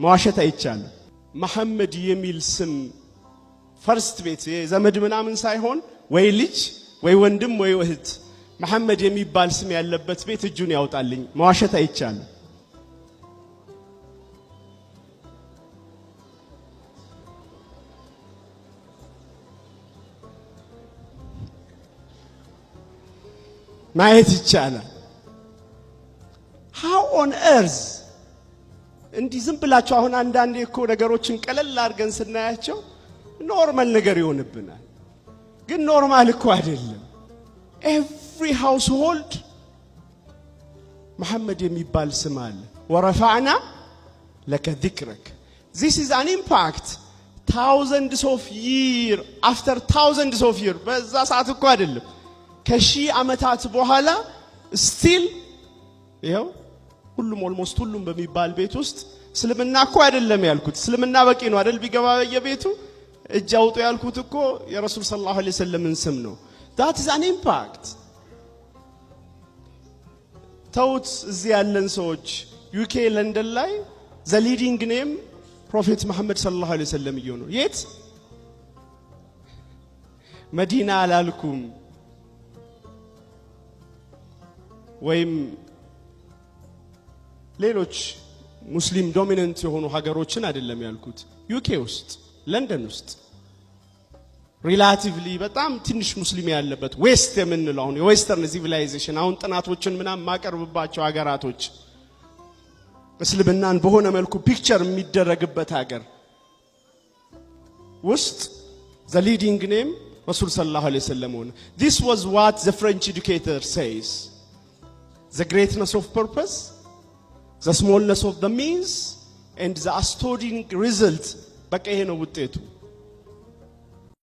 መዋሸት አይቻልም። መሐመድ የሚል ስም ፈርስት ቤት ዘመድ ምናምን ሳይሆን ወይ ልጅ ወይ ወንድም ወይ እህት መሐመድ የሚባል ስም ያለበት ቤት እጁን ያውጣልኝ። መዋሸት አይቻልም። ማየት ይቻላል። how on earth እንዲህ ዝም ብላችሁ አሁን አንዳንዴ እኮ ነገሮችን ቀለል አድርገን ስናያቸው ኖርማል ነገር ይሆንብናል። ግን ኖርማል እኮ አይደለም። every household መሐመድ የሚባል ስም አለ። ወረፈዕና ለከ ዚክረክ this is an impact thousands of year after thousands of year በዛ ሰዓት እኮ አይደለም ከሺህ ዓመታት በኋላ still ይሄው ሁሉም ኦልሞስት ሁሉም በሚባል ቤት ውስጥ እስልምና እኮ አይደለም ያልኩት እስልምና በቂ ነው አይደል ቢገባ በየቤቱ እጅ አውጡ ያልኩት እኮ የረሱል ሰለላሁ ዐለይሂ ወሰለምን ስም ነው። that is an impact ተውት እዚህ ያለን ሰዎች ዩኬ ለንደን ላይ the leading name ፕሮፌት መሐመድ ሰለላሁ ዐለይሂ ወሰለም ይሆኑ የት መዲና አላልኩም ወይም ሌሎች ሙስሊም ዶሚናንት የሆኑ ሀገሮችን አይደለም ያልኩት ዩኬ ውስጥ ለንደን ውስጥ ሪላቲቭሊ በጣም ትንሽ ሙስሊም ያለበት ዌስት የምንለው አሁን የዌስተርን ሲቪላይዜሽን አሁን ጥናቶችን ምናምን ማቀርብባቸው ሀገራቶች እስልምናን በሆነ መልኩ ፒክቸር የሚደረግበት ሀገር ውስጥ the leading name ረሱል ሰለላሁ ዐለይሂ ወሰለም ሆነ። this was what the French educator says the greatness of purpose the smallness of the means and the astounding result በቃ ይሄ ነው ውጤቱ።